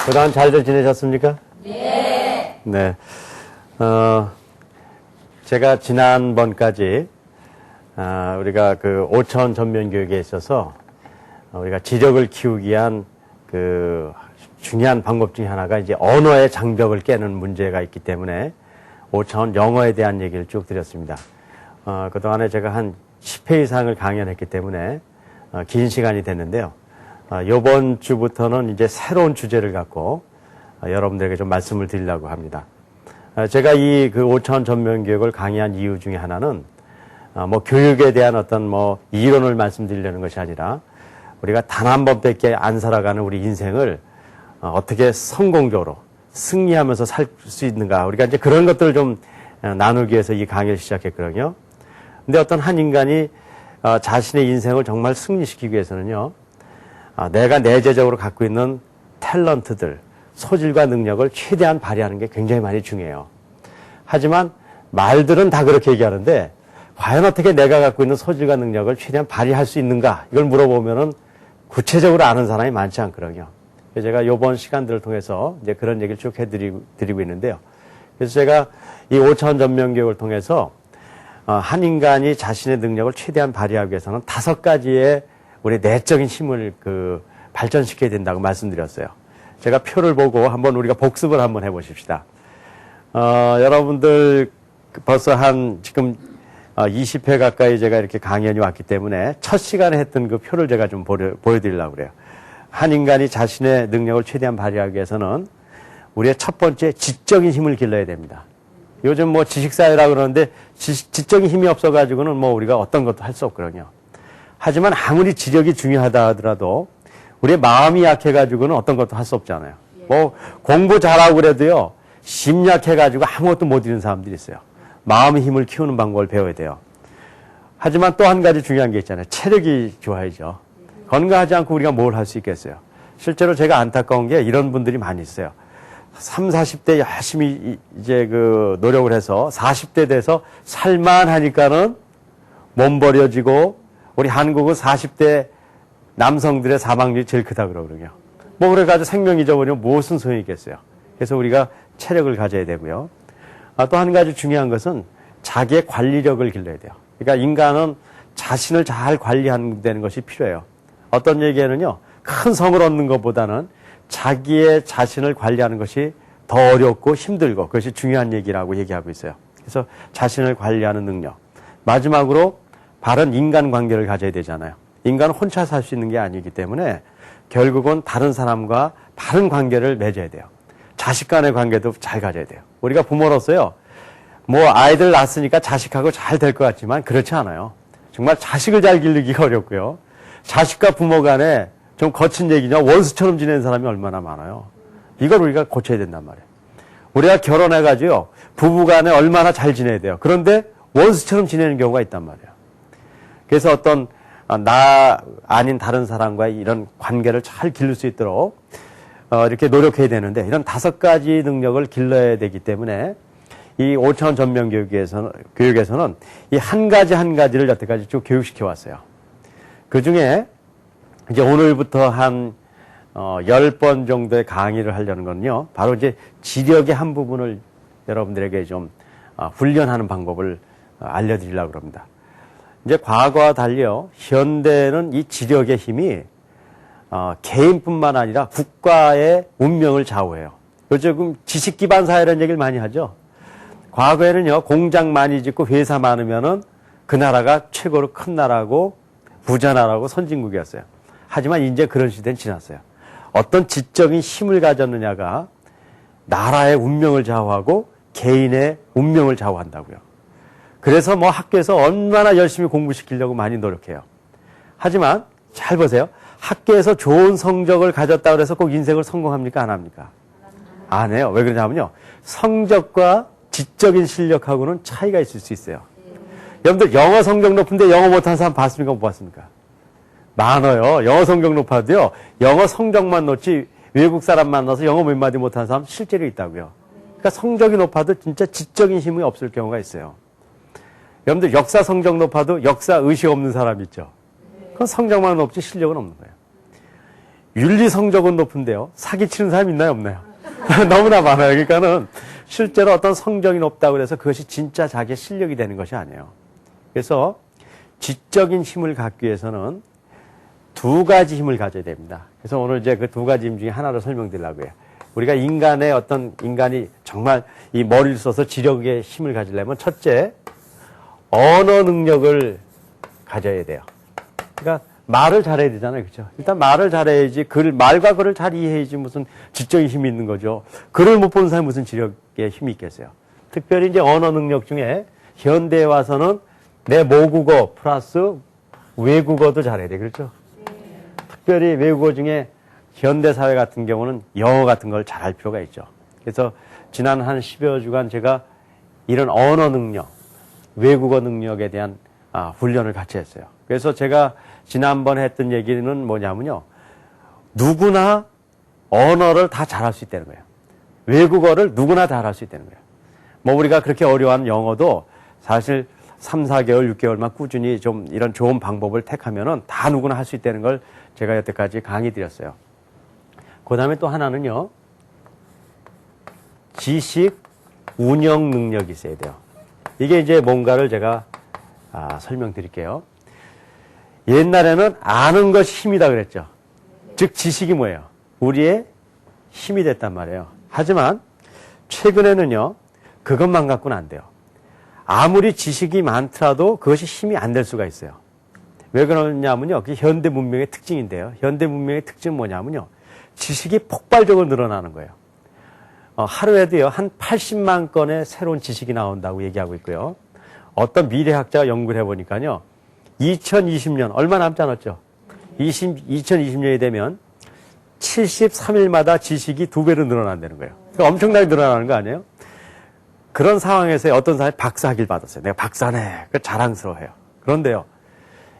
그동안 잘들 지내셨습니까? 네. 네. 제가 지난번까지, 우리가 그 5차원 전면교육에 있어서 우리가 지력을 키우기 위한 그 중요한 방법 중에 하나가 이제 언어의 장벽을 깨는 문제가 있기 때문에 5차원 영어에 대한 얘기를 쭉 드렸습니다. 그동안에 제가 한 10회 이상을 강연했기 때문에 긴 시간이 됐는데요. 이번 주부터는 이제 새로운 주제를 갖고 여러분들에게 좀 말씀을 드리려고 합니다. 제가 이 그 5차원 전면교육을 강의한 이유 중에 하나는 뭐 교육에 대한 어떤 뭐 이론을 말씀드리려는 것이 아니라 우리가 단 한 번밖에 안 살아가는 우리 인생을 어떻게 성공적으로 승리하면서 살 수 있는가, 우리가 이제 그런 것들을 좀 나누기 위해서 이 강의를 시작했거든요. 근데 어떤 한 인간이 자신의 인생을 정말 승리시키기 위해서는요, 내가 내재적으로 갖고 있는 탤런트들, 소질과 능력을 최대한 발휘하는 게 굉장히 많이 중요해요. 하지만 말들은 다 그렇게 얘기하는데 과연 어떻게 내가 갖고 있는 소질과 능력을 최대한 발휘할 수 있는가, 이걸 물어보면은 구체적으로 아는 사람이 많지 않거든요. 그래서 제가 이번 시간들을 통해서 이제 그런 얘기를 쭉 해드리고 있는데요. 그래서 제가 이 5차원 전면교육을 통해서 한 인간이 자신의 능력을 최대한 발휘하기 위해서는 5가지의 우리 내적인 힘을 발전시켜야 된다고 말씀드렸어요. 제가 표를 보고 한번 우리가 복습을 한번 해보십시다. 여러분들 벌써 지금 20회 가까이 제가 이렇게 강연이 왔기 때문에 첫 시간에 했던 그 표를 제가 좀 보여드리려고 그래요. 한 인간이 자신의 능력을 최대한 발휘하기 위해서는 우리의 첫 번째 지적인 힘을 길러야 됩니다. 요즘 뭐 지식사회라 그러는데 지적인 힘이 없어가지고는 뭐 우리가 어떤 것도 할 수 없거든요. 하지만 아무리 지력이 중요하다 하더라도 우리의 마음이 약해가지고는 어떤 것도 할 수 없잖아요. 뭐 공부 잘하고 그래도요, 심 약해가지고 아무것도 못 이루는 사람들이 있어요. 마음의 힘을 키우는 방법을 배워야 돼요. 하지만 또 한 가지 중요한 게 있잖아요. 체력이 좋아야죠. 건강하지 않고 우리가 뭘 할 수 있겠어요. 실제로 제가 안타까운 게 이런 분들이 많이 있어요. 30, 40대 열심히 이제 노력을 해서 40대 돼서 살만하니까는 몸 버려지고, 우리 한국은 40대 남성들의 사망률이 제일 크다 그러거든요. 뭐 그래가지고 생명 잊어버리면 무슨 소용이 있겠어요. 그래서 우리가 체력을 가져야 되고요. 또 한 가지 중요한 것은 자기의 관리력을 길러야 돼요. 그러니까 인간은 자신을 잘 관리하는 것이 필요해요. 어떤 얘기에는요, 큰 성을 얻는 것보다는 자기의 자신을 관리하는 것이 더 어렵고 힘들고 그것이 중요한 얘기라고 얘기하고 있어요. 그래서 자신을 관리하는 능력. 마지막으로 바른 인간관계를 가져야 되잖아요. 인간은 혼자 살 수 있는 게 아니기 때문에 결국은 다른 사람과 바른 관계를 맺어야 돼요. 자식 간의 관계도 잘 가져야 돼요. 우리가 부모로서요, 뭐 아이들 낳았으니까 자식하고 잘 될 것 같지만 그렇지 않아요. 정말 자식을 잘 기르기가 어렵고요. 자식과 부모 간에 좀 거친 얘기냐, 원수처럼 지내는 사람이 얼마나 많아요. 이걸 우리가 고쳐야 된단 말이에요. 우리가 결혼해가지고요, 부부 간에 얼마나 잘 지내야 돼요. 그런데 원수처럼 지내는 경우가 있단 말이에요. 그래서 어떤 나 아닌 다른 사람과의 이런 관계를 잘 기를 수 있도록 이렇게 노력해야 되는데, 이런 5가지 능력을 길러야 되기 때문에 이 5차원 전면교육에서는 이 한 가지를 여태까지 쭉 교육시켜 왔어요. 그 중에 이제 오늘부터 한 10번 정도의 강의를 하려는 건요, 바로 이제 지력의 한 부분을 여러분들에게 좀 훈련하는 방법을 알려드리려고 합니다. 이제 과거와 달리요, 현대는 이 지력의 힘이 개인뿐만 아니라 국가의 운명을 좌우해요. 요즘 지식 기반 사회라는 얘기를 많이 하죠. 과거에는요, 공장 많이 짓고 회사 많으면은 그 나라가 최고로 큰 나라고 부자 나라고 선진국이었어요. 하지만 이제 그런 시대는 지났어요. 어떤 지적인 힘을 가졌느냐가 나라의 운명을 좌우하고 개인의 운명을 좌우한다고요. 그래서 뭐 학교에서 얼마나 열심히 공부시키려고 많이 노력해요. 하지만 잘 보세요. 학교에서 좋은 성적을 가졌다고 해서 꼭 인생을 성공합니까? 안 합니까? 안 해요. 왜 그러냐면요, 성적과 지적인 실력하고는 차이가 있을 수 있어요. 여러분들 영어 성적 높은데 영어 못하는 사람 봤습니까? 못 봤습니까? 많아요. 영어 성적 높아도요, 영어 성적만 놓지 외국 사람 만나서 영어 몇 마디 못하는 사람 실제로 있다고요. 그러니까 성적이 높아도 진짜 지적인 힘이 없을 경우가 있어요. 여러분들 역사 성적 높아도 역사 의식 없는 사람 있죠. 그건 성적만 높지 실력은 없는 거예요. 윤리 성적은 높은데요. 사기치는 사람이 있나요, 없나요? 너무나 많아요. 그러니까는 실제로 어떤 성적이 높다고 해서 그것이 진짜 자기의 실력이 되는 것이 아니에요. 그래서 지적인 힘을 갖기 위해서는 두 가지 힘을 가져야 됩니다. 그래서 오늘 이제 그 두 가지 힘 중에 하나를 설명드리려고 해요. 우리가 인간이 정말 이 머리를 써서 지력의 힘을 가지려면 첫째, 언어 능력을 가져야 돼요. 그러니까 말을 잘해야 되잖아요. 그렇죠? 일단 말을 잘해야지 말과 글을 잘 이해해야지 무슨 지적인 힘이 있는 거죠. 글을 못 보는 사람이 무슨 지력의 힘이 있겠어요. 특별히 이제 언어 능력 중에 현대에 와서는 내 모국어 플러스 외국어도 잘해야 돼. 그렇죠? 특별히 외국어 중에 현대 사회 같은 경우는 영어 같은 걸 잘할 필요가 있죠. 그래서 지난 한 10여 주간 제가 이런 언어 능력, 외국어 능력에 대한 훈련을 같이 했어요. 그래서 제가 지난번에 했던 얘기는 뭐냐면요. 누구나 언어를 다 잘할 수 있다는 거예요. 외국어를 누구나 다 할 수 있다는 거예요. 뭐 우리가 그렇게 어려워하는 영어도 사실 3, 4개월, 6개월만 꾸준히 좀 이런 좋은 방법을 택하면은 다 누구나 할 수 있다는 걸 제가 여태까지 강의 드렸어요. 그 다음에 또 하나는요. 지식 운영 능력이 있어야 돼요. 이게 이제 뭔가를 제가 설명드릴게요. 옛날에는 아는 것이 힘이다 그랬죠. 즉 지식이 뭐예요? 우리의 힘이 됐단 말이에요. 하지만 최근에는요. 그것만 갖고는 안 돼요. 아무리 지식이 많더라도 그것이 힘이 안 될 수가 있어요. 왜 그러냐면요. 그게 현대 문명의 특징인데요. 현대 문명의 특징은 뭐냐면요. 지식이 폭발적으로 늘어나는 거예요. 하루에도요. 한 80만 건의 새로운 지식이 나온다고 얘기하고 있고요. 어떤 미래학자가 연구를 해보니까요. 2020년 얼마 남지 않았죠. 2020년이 되면 73일마다 지식이 2배로 늘어난다는 거예요. 그러니까 엄청나게 늘어나는 거 아니에요? 그런 상황에서 어떤 사람이 박사학위를 받았어요. 내가 박사네. 그 자랑스러워해요. 그런데요.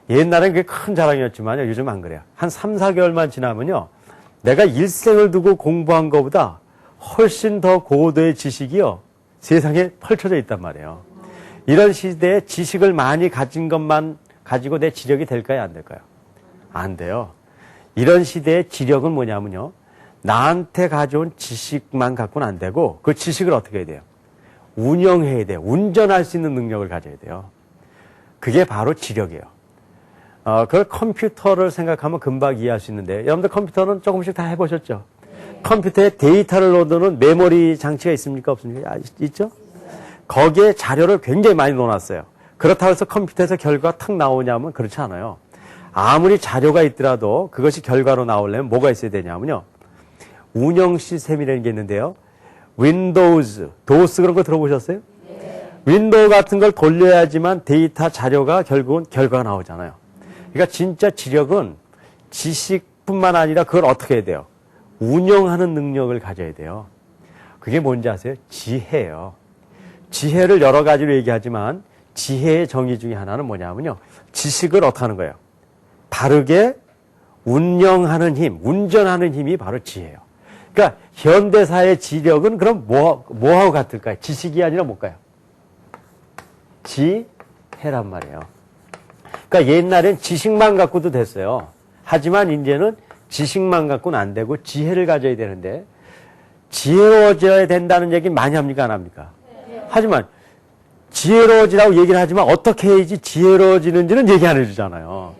옛날엔 그게 큰 자랑이었지만요. 요즘 안 그래요. 한 3, 4개월만 지나면요. 내가 일생을 두고 공부한 것보다 훨씬 더 고도의 지식이요. 세상에 펼쳐져 있단 말이에요. 이런 시대에 지식을 많이 가진 것만 가지고 내 지력이 될까요? 안 될까요? 안 돼요. 이런 시대의 지력은 뭐냐면요. 나한테 가져온 지식만 갖고는 안 되고 그 지식을 어떻게 해야 돼요? 운영해야 돼요. 운전할 수 있는 능력을 가져야 돼요. 그게 바로 지력이에요. 그걸 컴퓨터를 생각하면 금방 이해할 수 있는데 여러분들 컴퓨터는 조금씩 다 해보셨죠? 컴퓨터에 데이터를 넣어두는 메모리 장치가 있습니까? 없습니까? 있죠? 거기에 자료를 굉장히 많이 넣어놨어요. 그렇다고 해서 컴퓨터에서 결과가 탁 나오냐면 그렇지 않아요. 아무리 자료가 있더라도 그것이 결과로 나오려면 뭐가 있어야 되냐면요. 운영 시스템이라는 게 있는데요. 윈도우즈, 도스 그런 거 들어보셨어요? 윈도우 같은 걸 돌려야지만 데이터 자료가 결국은 결과가 나오잖아요. 그러니까 진짜 지력은 지식뿐만 아니라 그걸 어떻게 해야 돼요? 운영하는 능력을 가져야 돼요. 그게 뭔지 아세요? 지혜예요. 지혜를 여러 가지로 얘기하지만 지혜의 정의 중에 하나는 뭐냐면요. 지식을 어떻게 하는 거예요? 바르게 운영하는 힘, 운전하는 힘이 바로 지혜예요. 그러니까 현대사의 지력은 그럼 뭐하고 같을까요? 지식이 아니라 뭘까요? 지혜란 말이에요. 그러니까 옛날엔 지식만 갖고도 됐어요. 하지만 이제는 지식만 갖고는 안 되고 지혜를 가져야 되는데 지혜로워져야 된다는 얘기 많이 합니까? 안 합니까? 하지만 지혜로워지라고 얘기를 하지만 어떻게 해야지 지혜로워지는지는 얘기 안 해주잖아요.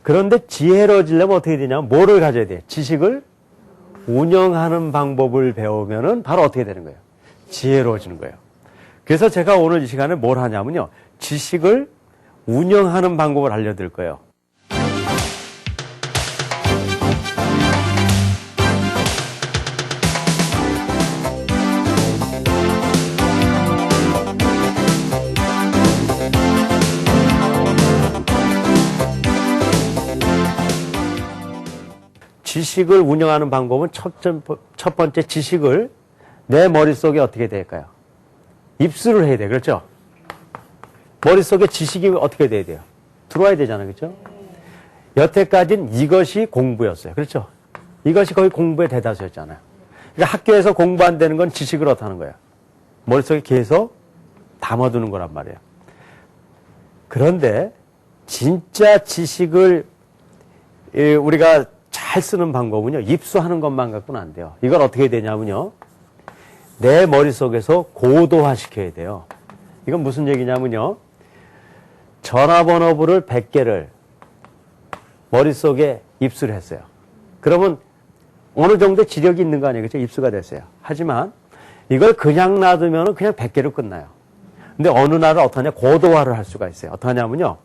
그런데 지혜로워지려면 어떻게 되냐면 뭐를 가져야 돼요? 지식을 운영하는 방법을 배우면은 바로 어떻게 되는 거예요? 지혜로워지는 거예요. 그래서 제가 오늘 이 시간에 뭘 하냐면요. 지식을 운영하는 방법을 알려드릴 거예요. 지식을 운영하는 방법은 첫 번째 지식을 내 머릿속에 어떻게 될까요? 입수를 해야 돼. 그렇죠? 머릿속에 지식이 어떻게 돼야 돼요? 들어와야 되잖아요. 그렇죠? 여태까지는 이것이 공부였어요. 그렇죠? 이것이 거의 공부의 대다수였잖아요. 그러니까 학교에서 공부 안 되는 건 지식을 어떻게 하는 거예요? 머릿속에 계속 담아두는 거란 말이에요. 그런데 진짜 지식을 우리가 잘 잘 쓰는 방법은요, 입수하는 것만 갖고는 안 돼요. 이걸 어떻게 해야 되냐면요, 내 머릿속에서 고도화 시켜야 돼요. 이건 무슨 얘기냐면요, 전화번호부를 100개를 머릿속에 입수를 했어요. 그러면 어느 정도 지력이 있는 거 아니에요? 그렇죠? 입수가 됐어요. 하지만 이걸 그냥 놔두면 그냥 100개로 끝나요. 근데 어느 날은 어떠냐? 고도화를 할 수가 있어요. 어떠냐면요,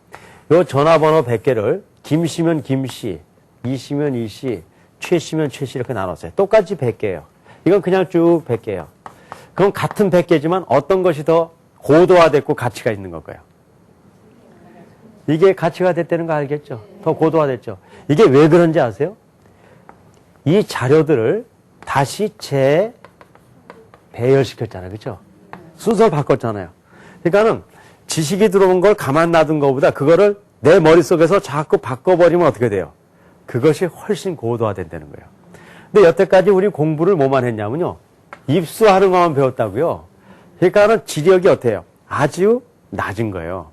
요 전화번호 100개를 김씨면 김씨, 이씨면 이씨, 최씨면 최씨 이렇게 나눴어요. 똑같이 100개예요. 이건 그냥 쭉 100개예요. 그럼 같은 100개지만 어떤 것이 더 고도화됐고 가치가 있는 걸까요? 이게 가치가 됐다는 거 알겠죠? 더 고도화됐죠? 이게 왜 그런지 아세요? 이 자료들을 다시 재배열시켰잖아요. 그렇죠? 순서를 바꿨잖아요. 그러니까는 지식이 들어온 걸 가만 놔둔 것보다 그거를 내 머릿속에서 자꾸 바꿔버리면 어떻게 돼요? 그것이 훨씬 고도화된다는 거예요. 근데 여태까지 우리 공부를 뭐만 했냐면요, 입수하는 것만 배웠다고요. 그러니까는 지력이 어때요? 아주 낮은 거예요.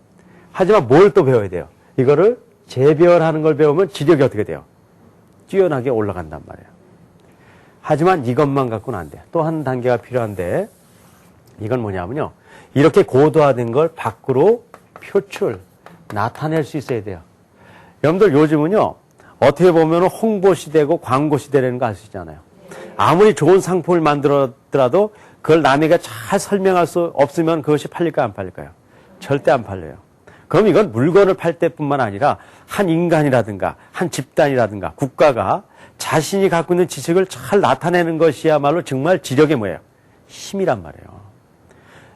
하지만 뭘 또 배워야 돼요? 이거를 재배열하는 걸 배우면 지력이 어떻게 돼요? 뛰어나게 올라간단 말이에요. 하지만 이것만 갖고는 안 돼요. 또 한 단계가 필요한데, 이건 뭐냐면요, 이렇게 고도화된 걸 밖으로 표출, 나타낼 수 있어야 돼요. 여러분들 요즘은요, 어떻게 보면 홍보 시대고 광고 시대라는 거 알 수 있잖아요. 아무리 좋은 상품을 만들었더라도 그걸 남에게 잘 설명할 수 없으면 그것이 팔릴까요, 안 팔릴까요? 절대 안 팔려요. 그럼 이건 물건을 팔 때뿐만 아니라 한 인간이라든가 한 집단이라든가 국가가 자신이 갖고 있는 지식을 잘 나타내는 것이야말로 정말 지력의 뭐예요? 힘이란 말이에요.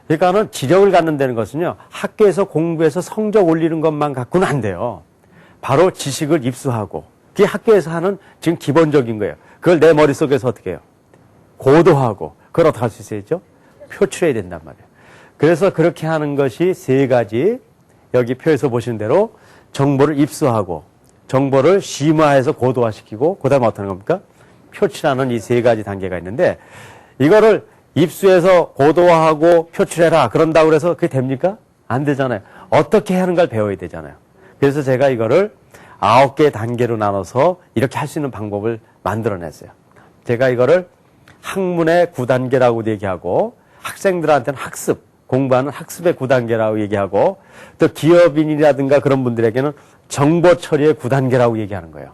그러니까는 지력을 갖는다는 것은요, 학교에서 공부해서 성적 올리는 것만 갖고는 안 돼요. 바로 지식을 입수하고, 그게 학교에서 하는 지금 기본적인 거예요. 그걸 내 머릿속에서 어떻게 해요? 고도화하고, 그걸 어떻게 할 수 있어야죠? 표출해야 된단 말이에요. 그래서 그렇게 하는 것이 세 가지, 여기 표에서 보시는 대로 정보를 입수하고, 정보를 심화해서 고도화시키고, 그 다음에 어떻게 하는 겁니까? 표출하는 이 세 가지 단계가 있는데, 이거를 입수해서 고도화하고 표출해라 그런다고 그래서 그게 됩니까? 안 되잖아요. 어떻게 하는 걸 배워야 되잖아요. 그래서 제가 이거를 9개 단계로 나눠서 이렇게 할 수 있는 방법을 만들어냈어요. 제가 이거를 학문의 9단계라고 얘기하고, 학생들한테는 학습, 공부하는 학습의 9단계라고 얘기하고, 또 기업인이라든가 그런 분들에게는 정보 처리의 9단계라고 얘기하는 거예요.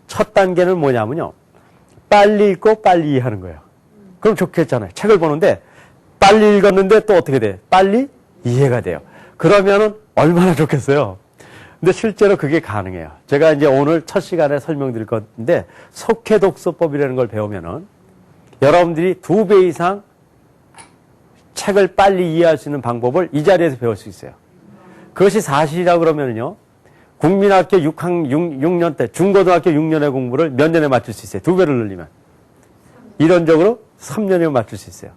첫 단계는 뭐냐면요, 빨리 읽고 빨리 이해하는 거예요. 그럼 좋겠잖아요. 책을 보는데 빨리 읽었는데 또 어떻게 돼요? 빨리 이해가 돼요. 그러면은 얼마나 좋겠어요. 근데 실제로 그게 가능해요. 제가 이제 오늘 첫 시간에 설명드릴 건데, 속해독서법이라는 걸 배우면은 여러분들이 2배 이상 책을 빨리 이해할 수 있는 방법을 이 자리에서 배울 수 있어요. 그것이 사실이라고 그러면요, 국민학교 6년 때, 중고등학교 6년의 공부를 몇 년에 맞출 수 있어요? 2배를 늘리면. 이론적으로 3년이면 맞출 수 있어요.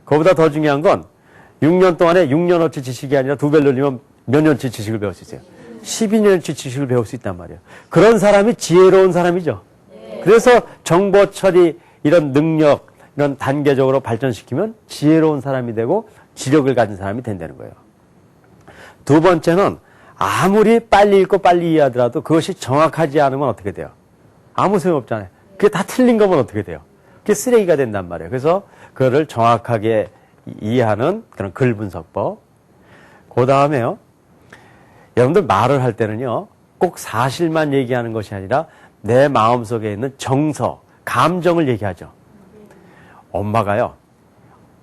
그보다 더 중요한 건 6년 동안에 6년어치 지식이 아니라 2배를 늘리면 몇 년치 지식을 배울 수 있어요? 12년치 지식을 배울 수 있단 말이에요. 그런 사람이 지혜로운 사람이죠. 그래서 정보 처리, 이런 능력, 이런 단계적으로 발전시키면 지혜로운 사람이 되고 지력을 가진 사람이 된다는 거예요. 두 번째는 아무리 빨리 읽고 빨리 이해하더라도 그것이 정확하지 않으면 어떻게 돼요? 아무 소용없잖아요. 그게 다 틀린 거면 어떻게 돼요? 그게 쓰레기가 된단 말이에요. 그래서 그거를 정확하게 이해하는 그런 글 분석법. 그 다음에요, 여러분들 말을 할 때는요, 꼭 사실만 얘기하는 것이 아니라 내 마음속에 있는 정서, 감정을 얘기하죠. 엄마가요,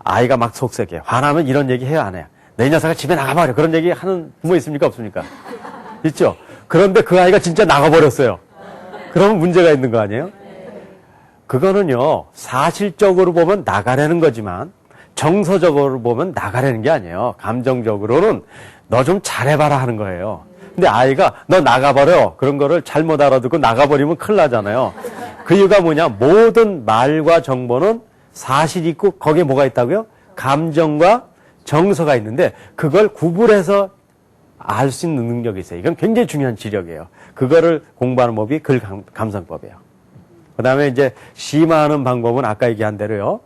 아이가 막 속썩해. 화나면 이런 얘기 해요, 안 해요? 내 녀석아 집에 나가버려. 그런 얘기 하는 부모 있습니까? 없습니까? 있죠? 그런데 그 아이가 진짜 나가버렸어요. 그러면 문제가 있는 거 아니에요? 그거는요, 사실적으로 보면 나가려는 거지만 정서적으로 보면 나가려는 게 아니에요. 감정적으로는 너 좀 잘해봐라 하는 거예요. 근데 아이가 너 나가버려. 그런 거를 잘못 알아듣고 나가버리면 큰일 나잖아요. 그 이유가 뭐냐? 모든 말과 정보는 사실이 있고 거기에 뭐가 있다고요? 감정과 정서가 있는데 그걸 구분해서 알 수 있는 능력이 있어요. 이건 굉장히 중요한 지력이에요. 그거를 공부하는 법이 글 감상법이에요. 그 다음에 이제 심화하는 방법은 아까 얘기한 대로요.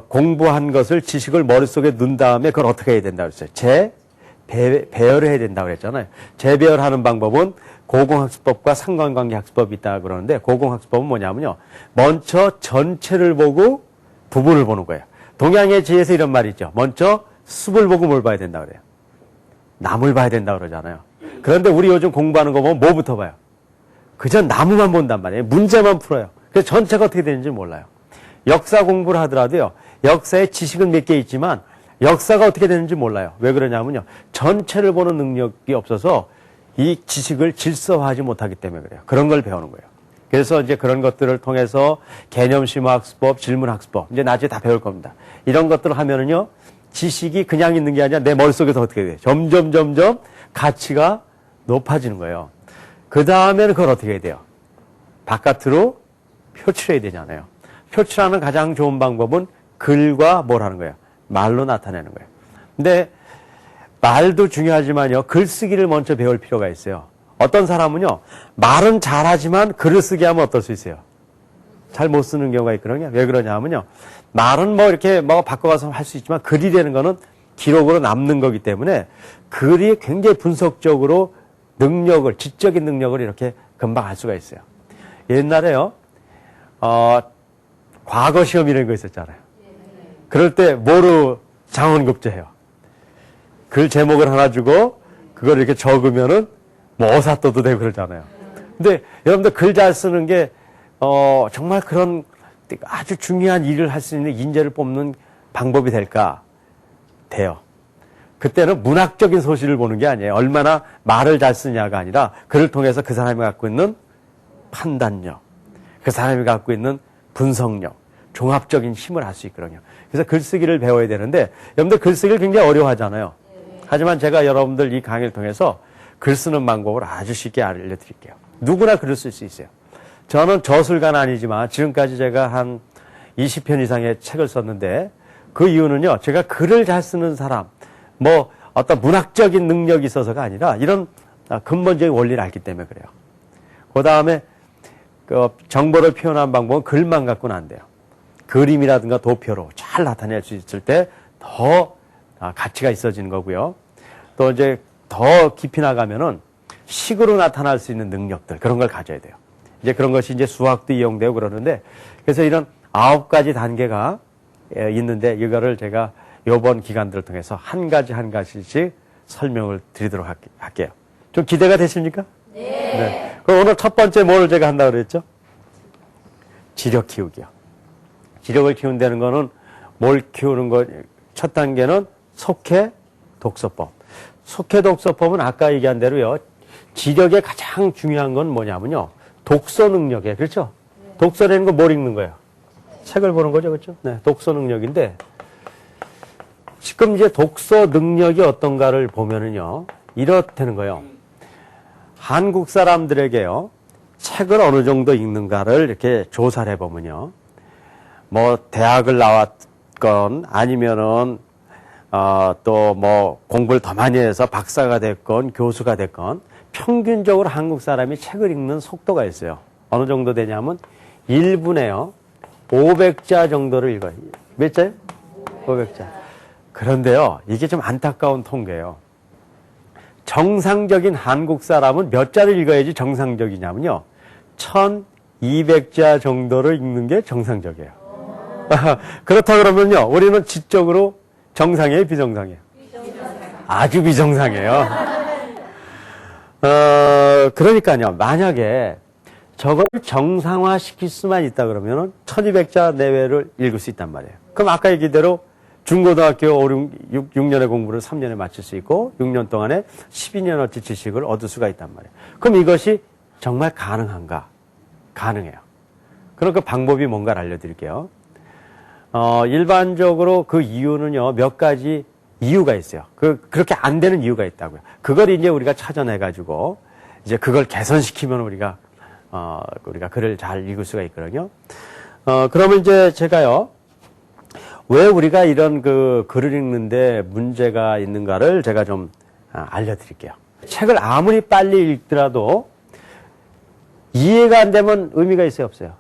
공부한 것을, 지식을 머릿속에 넣은 다음에 그걸 어떻게 해야 된다고 했어요? 배열을 해야 된다고 그랬잖아요. 재배열하는 방법은 고공학습법과 상관관계학습법이 있다 그러는데, 고공학습법은 뭐냐면요, 먼저 전체를 보고 부분을 보는 거예요. 동양의 지혜에서 이런 말이 있죠. 먼저 숲을 보고 뭘 봐야 된다 그래요. 나무를 봐야 된다 그러잖아요. 그런데 우리 요즘 공부하는 거 보면 뭐부터 봐요? 그저 나무만 본단 말이에요. 문제만 풀어요. 그래서 전체가 어떻게 되는지 몰라요. 역사 공부를 하더라도요, 역사의 지식은 몇 개 있지만 역사가 어떻게 되는지 몰라요. 왜 그러냐면요, 전체를 보는 능력이 없어서 이 지식을 질서화하지 못하기 때문에 그래요. 그런 걸 배우는 거예요. 그래서 이제 그런 것들을 통해서 개념심화학습법, 질문학습법, 이제 나중에 다 배울 겁니다. 이런 것들을 하면은요, 지식이 그냥 있는 게 아니라 내 머릿속에서 어떻게 돼요? 점점 가치가 높아지는 거예요. 그 다음에는 그걸 어떻게 해야 돼요? 바깥으로 표출해야 되잖아요. 표출하는 가장 좋은 방법은 글과 뭘 하는 거예요? 말로 나타내는 거예요. 근데 말도 중요하지만요, 글쓰기를 먼저 배울 필요가 있어요. 어떤 사람은요, 말은 잘하지만 글을 쓰게 하면 어떨 수 있어요? 잘 못 쓰는 경우가 있거든요. 왜 그러냐면요, 말은 뭐 이렇게 뭐 바꿔가서 할 수 있지만 글이라는 거는 기록으로 남는 거기 때문에 글이 굉장히 분석적으로 능력을, 지적인 능력을 이렇게 금방 할 수가 있어요. 옛날에요, 과거 시험이라는 거 있었잖아요. 그럴 때 뭐로 장원급제해요? 글 제목을 하나 주고 그걸 이렇게 적으면은 뭐 어사또도 되고 그러잖아요. 근데 여러분들 글 잘 쓰는 게 정말 그런 아주 중요한 일을 할 수 있는 인재를 뽑는 방법이 될까? 돼요. 그때는 문학적인 소실을 보는 게 아니에요. 얼마나 말을 잘 쓰냐가 아니라 그를 통해서 그 사람이 갖고 있는 판단력, 그 사람이 갖고 있는 분석력, 종합적인 힘을 할 수 있거든요. 그래서 글쓰기를 배워야 되는데, 여러분들 글쓰기를 굉장히 어려워하잖아요. 하지만 제가 여러분들 이 강의를 통해서 글 쓰는 방법을 아주 쉽게 알려드릴게요. 누구나 글을 쓸 수 있어요. 저는 저술가는 아니지만 지금까지 제가 한 20편 이상의 책을 썼는데, 그 이유는요, 제가 글을 잘 쓰는 사람, 뭐 어떤 문학적인 능력이 있어서가 아니라 이런 근본적인 원리를 알기 때문에 그래요. 그 다음에 그 정보를 표현한 방법은 글만 갖고는 안 돼요. 그림이라든가 도표로 잘 나타낼 수 있을 때 더 가치가 있어지는 거고요. 또 이제 더 깊이 나가면은 식으로 나타날 수 있는 능력들, 그런 걸 가져야 돼요. 이제 그런 것이 이제 수학도 이용되고 그러는데, 그래서 이런 9가지 단계가 있는데, 이거를 제가 이번 기간들을 통해서 한 가지씩 설명을 드리도록 할게요. 좀 기대가 되십니까? 네. 그럼 오늘 첫 번째 뭘 제가 한다고 그랬죠? 지력 키우기요. 지력을 키운다는 거는 뭘 키우는 거, 첫 단계는 속해 독서법. 속해 독서법은 아까 얘기한 대로요, 지력의 가장 중요한 건 뭐냐면요, 독서 능력이에요. 그렇죠? 독서라는 건 뭘 읽는 거예요? 책을 보는 거죠. 그렇죠? 네, 독서 능력인데, 지금 이제 독서 능력이 어떤가를 보면은요, 이렇다는 거예요. 한국 사람들에게요, 책을 어느 정도 읽는가를 이렇게 조사를 해보면요, 뭐 대학을 나왔건 아니면은 또 뭐 공부를 더 많이 해서 박사가 됐건 교수가 됐건 평균적으로 한국 사람이 책을 읽는 속도가 있어요. 어느 정도 되냐면 1분에요 500자 정도를 읽어요. 몇 자요? 500자. 그런데요, 이게 좀 안타까운 통계예요. 정상적인 한국 사람은 몇 자를 읽어야지 정상적이냐면요, 1200자 정도를 읽는 게 정상적이에요. 그렇다 그러면요, 우리는 지적으로 정상이에요, 비정상이에요? 아주 비정상이에요. 그러니까요, 만약에 저걸 정상화 시킬 수만 있다 그러면은 1200자 내외를 읽을 수 있단 말이에요. 그럼 아까 얘기대로 중고등학교 6년의 공부를 3년에 마칠 수 있고 6년 동안에 12년어치 지식을 얻을 수가 있단 말이에요. 그럼 이것이 정말 가능한가? 가능해요. 그럼 그 방법이 뭔가를 알려드릴게요. 일반적으로 그 이유는요, 몇 가지 이유가 있어요. 그렇게 안 되는 이유가 있다고요. 그걸 이제 우리가 찾아내가지고, 이제 그걸 개선시키면 우리가 글을 잘 읽을 수가 있거든요. 그러면 이제 제가요, 왜 우리가 이런 글을 읽는데 문제가 있는가를 제가 좀 알려드릴게요. 책을 아무리 빨리 읽더라도 이해가 안 되면 의미가 있어요, 없어요?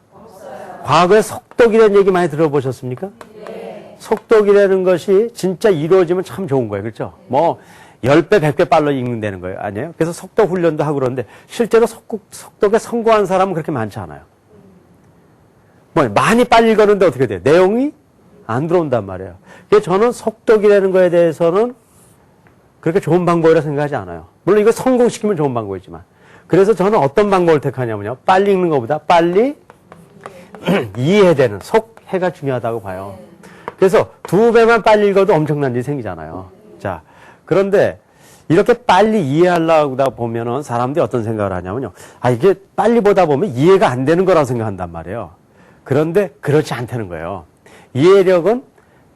과거에 속독이라는 얘기 많이 들어보셨습니까? 네. 속독이라는 것이 진짜 이루어지면 참 좋은 거예요. 그렇죠? 뭐, 10배, 100배 빨라 읽는다는 거예요. 아니에요? 그래서 속도 훈련도 하고 그러는데 실제로 속독에 성공한 사람은 그렇게 많지 않아요. 뭐 많이 빨리 읽었는데 어떻게 돼요? 내용이 안 들어온단 말이에요. 그래서 저는 속독이라는 거에 대해서는 그렇게 좋은 방법이라 생각하지 않아요. 물론 이거 성공시키면 좋은 방법이지만. 그래서 저는 어떤 방법을 택하냐면요. 빨리 읽는 것보다 빨리 이해되는 속해가 중요하다고 봐요. 그래서 2배만 빨리 읽어도 엄청난 일이 생기잖아요. 자, 그런데 이렇게 빨리 이해하려다 보면은 사람들이 어떤 생각을 하냐면요. 아, 이게 빨리 보다 보면 이해가 안 되는 거라고 생각한단 말이에요. 그런데 그렇지 않다는 거예요. 이해력은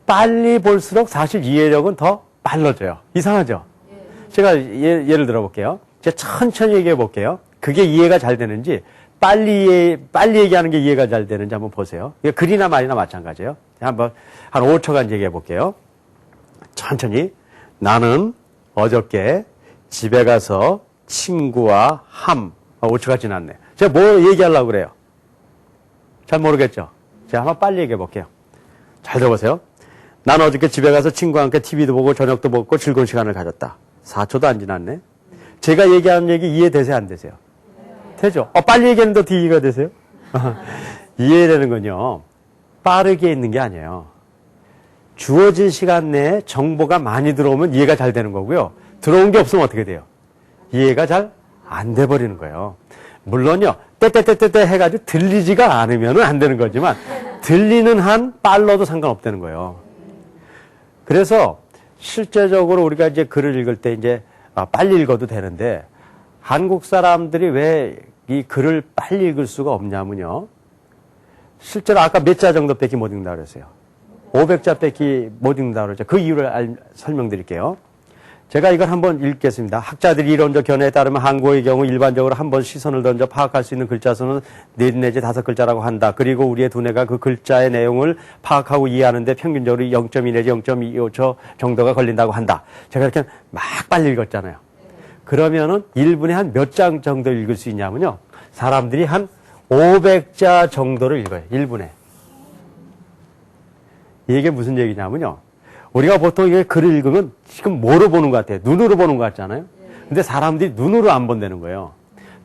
빨리 볼수록 사실 이해력은 더 빨라져요. 이상하죠? 제가 예를 들어볼게요. 제가 천천히 얘기해 볼게요. 그게 이해가 잘 되는지 빨리 얘기하는 게 이해가 잘 되는지 한번 보세요. 이게 글이나 말이나 마찬가지예요. 한번 한 5초간 얘기해 볼게요. 천천히. 나는 어저께 집에 가서 친구와 5초가 지났네. 제가 뭐 얘기하려고 그래요? 잘 모르겠죠? 제가 한번 빨리 얘기해 볼게요. 잘 들어보세요. 난 어저께 집에 가서 친구와 함께 TV도 보고 저녁도 먹고 즐거운 시간을 가졌다. 4초도 안 지났네. 제가 얘기하는 얘기 이해되세요? 안 되세요? 되죠? 빨리 얘기했는데 어떻게 이해가 되세요? 이해되는 건요. 빠르게 있는 게 아니에요. 주어진 시간 내에 정보가 많이 들어오면 이해가 잘 되는 거고요. 들어온 게 없으면 어떻게 돼요? 이해가 잘 안 돼버리는 거예요. 물론요. 떼떼떼떼떼 해가지고 들리지가 않으면 안 되는 거지만 들리는 한 빨라도 상관없다는 거예요. 그래서 실제적으로 우리가 이제 글을 읽을 때 이제 빨리 읽어도 되는데 한국 사람들이 왜 이 글을 빨리 읽을 수가 없냐면요. 실제로 아까 몇 자 정도밖에 못 읽는다고 그랬어요. 500자밖에 못 읽는다고 그랬죠. 그 이유를 설명드릴게요. 제가 이걸 한번 읽겠습니다. 학자들이 이론적 견해에 따르면 한국어의 경우 일반적으로 한 번 시선을 던져 파악할 수 있는 글자 수는 4 내지 5글자라고 한다. 그리고 우리의 두뇌가 그 글자의 내용을 파악하고 이해하는데 평균적으로 0.2 내지 0.25초 정도가 걸린다고 한다. 제가 이렇게 막 빨리 읽었잖아요. 그러면은 1분에 한 몇 장 정도 읽을 수 있냐면요. 사람들이 한 500자 정도를 읽어요. 1분에. 이게 무슨 얘기냐면요. 우리가 보통 이게 글을 읽으면 지금 뭐로 보는 것 같아요? 눈으로 보는 것 같잖아요? 근데 사람들이 눈으로 안 본다는 거예요.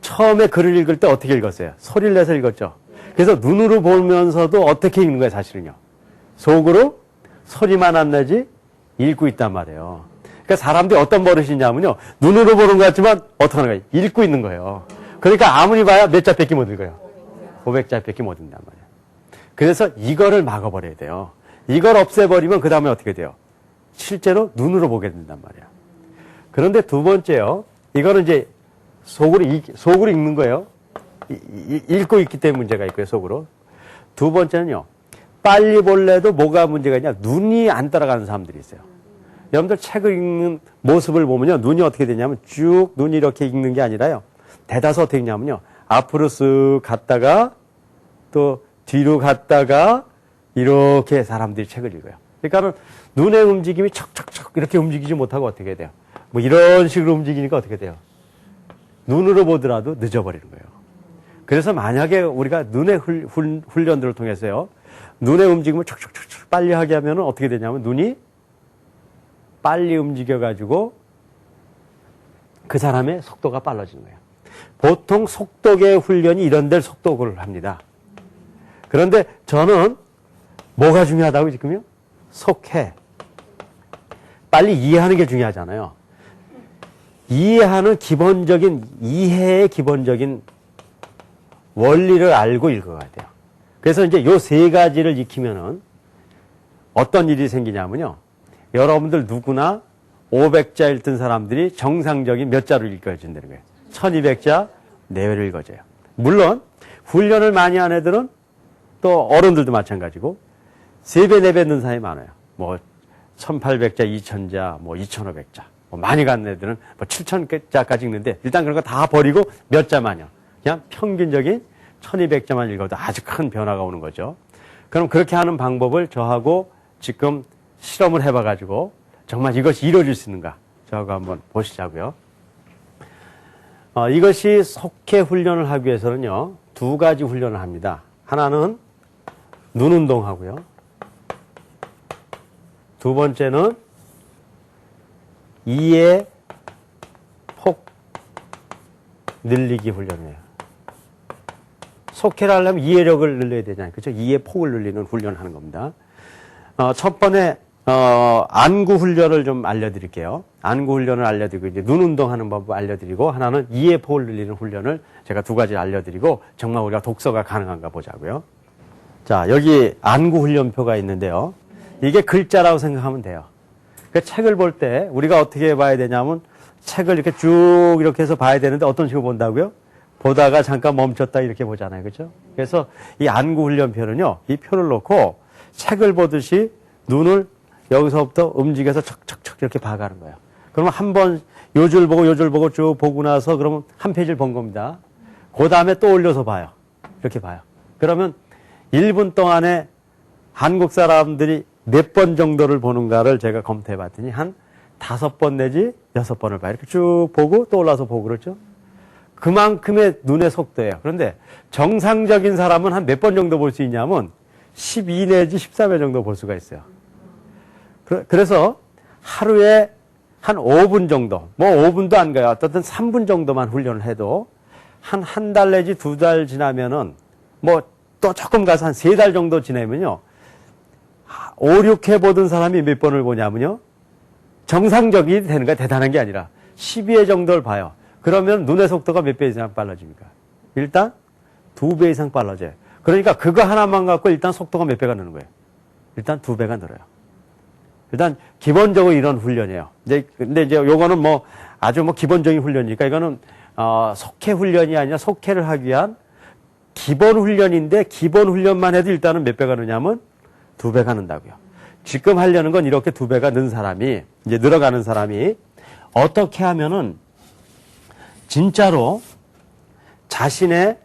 처음에 글을 읽을 때 어떻게 읽었어요? 소리를 내서 읽었죠? 그래서 눈으로 보면서도 어떻게 읽는 거예요, 사실은요? 속으로 소리만 안 내지 읽고 있단 말이에요. 그러니까 사람들이 어떤 버릇이냐면요. 눈으로 보는 것 같지만 어떻게 하는 거예요? 읽고 있는 거예요. 그러니까 아무리 봐야 몇 자밖에 못 읽어요. 500자밖에 못 읽는단 말이에요. 그래서 이거를 막아버려야 돼요. 이걸 없애버리면 그 다음에 어떻게 돼요? 실제로 눈으로 보게 된단 말이에요. 그런데 두 번째요. 이거는 이제 속으로 읽는 거예요. 읽고 있기 때문에 문제가 있고요, 속으로. 두 번째는요. 빨리 볼래도 뭐가 문제가 있냐? 눈이 안 따라가는 사람들이 있어요. 여러분들 책을 읽는 모습을 보면요. 눈이 어떻게 되냐면 쭉 눈이 이렇게 읽는 게 아니라요. 대다수 어떻게 읽냐면요. 앞으로 쓱 갔다가 또 뒤로 갔다가 이렇게 사람들이 책을 읽어요. 그러니까 눈의 움직임이 척척척 이렇게 움직이지 못하고 어떻게 돼요? 뭐 이런 식으로 움직이니까 어떻게 돼요? 눈으로 보더라도 늦어버리는 거예요. 그래서 만약에 우리가 눈의 훈련들을 통해서요. 눈의 움직임을 척척척 빨리 하게 하면 어떻게 되냐면 눈이 빨리 움직여가지고 그 사람의 속도가 빨라지는 거예요. 보통 속독의 훈련이 이런 데를 속독을 합니다. 그런데 저는 뭐가 중요하다고 지금요? 속해. 빨리 이해하는 게 중요하잖아요. 이해하는 이해의 기본적인 원리를 알고 읽어야 돼요. 그래서 이제 요 세 가지를 익히면은 어떤 일이 생기냐면요. 여러분들 누구나 500자 읽던 사람들이 정상적인 몇 자를 읽어준다는 거예요. 1200자 내외를 읽어줘요. 물론 훈련을 많이 한 애들은 또 어른들도 마찬가지고 3배, 4배 넣는 사람이 많아요. 뭐 1800자, 2000자, 뭐 2500자. 뭐 많이 간 애들은 뭐 7000자까지 읽는데 일단 그런 거 다 버리고 몇 자만요. 그냥 평균적인 1200자만 읽어도 아주 큰 변화가 오는 거죠. 그럼 그렇게 하는 방법을 저하고 지금 실험을 해봐가지고 정말 이것이 이루어질 수 있는가 저하고 한번 보시자고요. 이것이 속해 훈련을 하기 위해서는요. 2가지 훈련을 합니다. 하나는 눈 운동하고요. 두 번째는 이해 폭 늘리기 훈련이에요. 속해를 하려면 이해력을 늘려야 되잖아요. 그렇죠? 이해 폭을 늘리는 훈련을 하는 겁니다. 첫 번에 안구 훈련을 좀 알려드릴게요. 안구 훈련을 알려드리고 이제 눈 운동하는 법을 알려드리고 하나는 이해 폭을 늘리는 훈련을 제가 두 가지 알려드리고 정말 우리가 독서가 가능한가 보자고요. 자, 여기 안구 훈련표가 있는데요. 이게 글자라고 생각하면 돼요. 그 책을 볼 때 우리가 어떻게 봐야 되냐면 책을 이렇게 쭉 이렇게 해서 봐야 되는데 어떤 식으로 본다고요? 보다가 잠깐 멈췄다 이렇게 보잖아요. 그렇죠? 그래서 이 안구 훈련표는요. 이 표를 놓고 책을 보듯이 눈을 여기서부터 움직여서 척척척 이렇게 봐가는 거예요. 그러면 한 번 요 줄 보고 쭉 보고 나서 그러면 한 페이지를 본 겁니다. 그 다음에 또 올려서 봐요. 이렇게 봐요. 그러면 1분 동안에 한국 사람들이 몇 번 정도를 보는가를 제가 검토해 봤더니 한 5번 내지 6번을 봐요. 이렇게 쭉 보고 또 올라서 보고 그렇죠? 그만큼의 눈의 속도예요. 그런데 정상적인 사람은 한 몇 번 정도 볼 수 있냐면 12 내지 13회 정도 볼 수가 있어요. 그래서 하루에 한 5분 정도, 뭐 5분도 안 가요. 어떻든 3분 정도만 훈련을 해도 한 달 내지 2달 지나면은 뭐 또 조금 가서 한 3달 정도 지나면요. 5, 6회 보던 사람이 몇 번을 보냐면요. 정상적이 되는 게 대단한 게 아니라 12회 정도를 봐요. 그러면 눈의 속도가 몇 배 이상 빨라집니까? 일단 2배 이상 빨라져요. 그러니까 그거 하나만 갖고 일단 속도가 몇 배가 느는 거예요. 일단 2배가 늘어요. 일단 기본적으로 이런 훈련이에요. 근데 이제 요거는 뭐 아주 뭐 기본적인 훈련이니까 이거는 속해 훈련이 아니라 속해를 하기 위한 기본 훈련인데 기본 훈련만 해도 일단은 몇 배가 느냐면 2배가 는다고요. 지금 하려는 건 이렇게 2배가 는 사람이 이제 늘어가는 사람이 어떻게 하면은 진짜로 자신의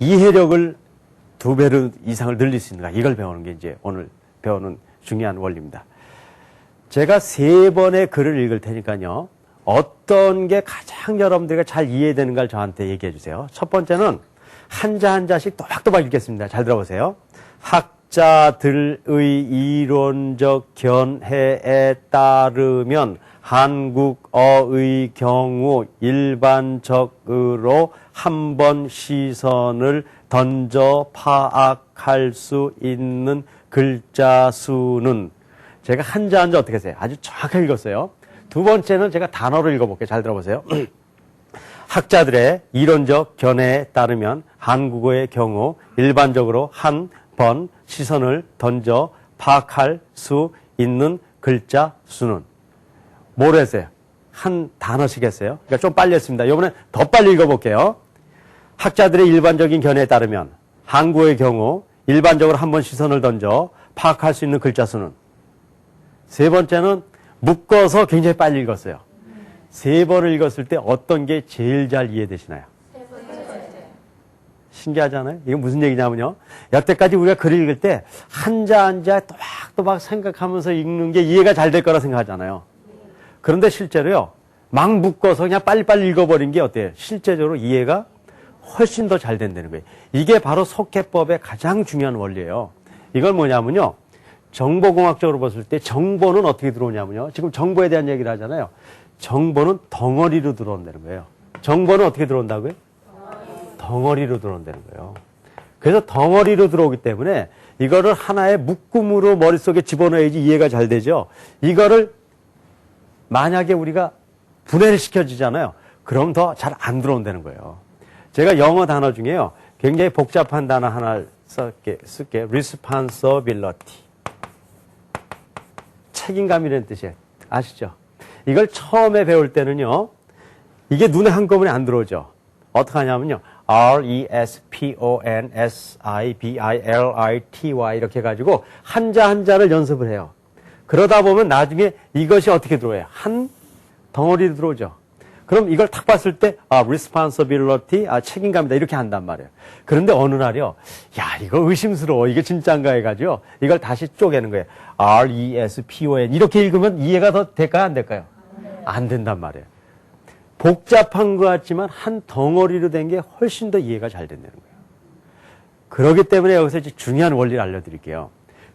이해력을 2배 이상을 늘릴 수 있는가 이걸 배우는 게 이제 오늘 배우는 중요한 원리입니다. 제가 3번의 글을 읽을 테니까요. 어떤 게 가장 여러분들과 잘 이해되는가를 저한테 얘기해 주세요. 첫 번째는 한자 한자씩 또박또박 읽겠습니다. 잘 들어보세요. 학자들의 이론적 견해에 따르면 한국어의 경우 일반적으로 한 번 시선을 던져 파악할 수 있는 글자 수는 제가 한자 한자 어떻게 했어요? 아주 정확하게 읽었어요. 두 번째는 제가 단어로 읽어볼게요. 잘 들어보세요. 학자들의 이론적 견해에 따르면 한국어의 경우 일반적으로 한 번 시선을 던져 파악할 수 있는 글자 수는 뭐로 했어요? 한 단어씩 했어요. 그러니까 좀 빨리 했습니다. 이번엔 더 빨리 읽어볼게요. 학자들의 일반적인 견해에 따르면 한국어의 경우 일반적으로 한 번 시선을 던져 파악할 수 있는 글자 수는 세 번째는 묶어서 굉장히 빨리 읽었어요. 3번을 읽었을 때 어떤 게 제일 잘 이해되시나요? 신기하잖아요? 이게 무슨 얘기냐면요. 여태까지 우리가 글을 읽을 때 한자 한자 또박또박 생각하면서 읽는 게 이해가 잘 될 거라 생각하잖아요. 그런데 실제로요. 막 묶어서 그냥 빨리빨리 읽어버린 게 어때요? 실제적으로 이해가 훨씬 더 잘 된다는 거예요. 이게 바로 속해법의 가장 중요한 원리예요. 이건 뭐냐면요. 정보공학적으로 봤을 때 정보는 어떻게 들어오냐면요. 지금 정보에 대한 얘기를 하잖아요. 정보는 덩어리로 들어온다는 거예요. 정보는 어떻게 들어온다고요? 덩어리로 들어온다는 거예요. 그래서 덩어리로 들어오기 때문에 이거를 하나의 묶음으로 머릿속에 집어넣어야지 이해가 잘 되죠. 이거를 만약에 우리가 분해를 시켜주잖아요. 그럼 더 잘 안 들어온다는 거예요. 제가 영어 단어 중에요. 굉장히 복잡한 단어 하나 쓸게. responsibility. 책임감이라는 뜻이에요. 아시죠? 이걸 처음에 배울 때는요. 이게 눈에 한꺼번에 안 들어오죠. 어떻게 하냐면요. responsibility 이렇게 해가지고 한자 한자를 연습을 해요. 그러다 보면 나중에 이것이 어떻게 들어와요? 한 덩어리로 들어오죠. 그럼 이걸 탁 봤을 때 responsibility, 책임감이다 이렇게 한단 말이에요. 그런데 어느 날이요. 야, 이거 의심스러워. 이게 진짜인가 해가지고 이걸 다시 쪼개는 거예요. responsibility 이렇게 읽으면 이해가 더 될까요? 안 될까요? 안 된단 말이에요. 복잡한 것 같지만 한 덩어리로 된 게 훨씬 더 이해가 잘 된다는 거예요. 그렇기 때문에 여기서 이제 중요한 원리를 알려드릴게요.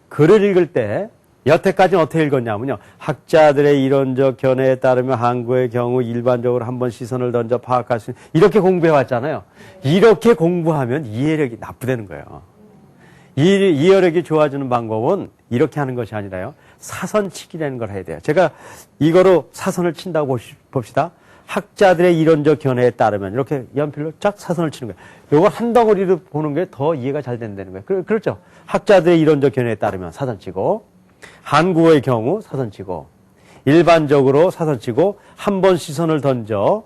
글을 읽을 때 여태까지는 어떻게 읽었냐면요. 학자들의 이론적 견해에 따르면 항구의 경우 일반적으로 한번 시선을 던져 파악할 수 있는, 이렇게 공부해 왔잖아요. 이렇게 공부하면 이해력이 나쁘다는 거예요. 이해력이 좋아지는 방법은 이렇게 하는 것이 아니라요. 사선치기라는 걸 해야 돼요. 제가 이거로 사선을 친다고 봅시다. 학자들의 이론적 견해에 따르면 이렇게 연필로 쫙 사선을 치는 거예요. 요거 한 덩어리로 보는 게 더 이해가 잘 된다는 거예요. 그렇죠? 학자들의 이론적 견해에 따르면 사선 치고, 한국어의 경우 사선 치고, 일반적으로 사선 치고, 한 번 시선을 던져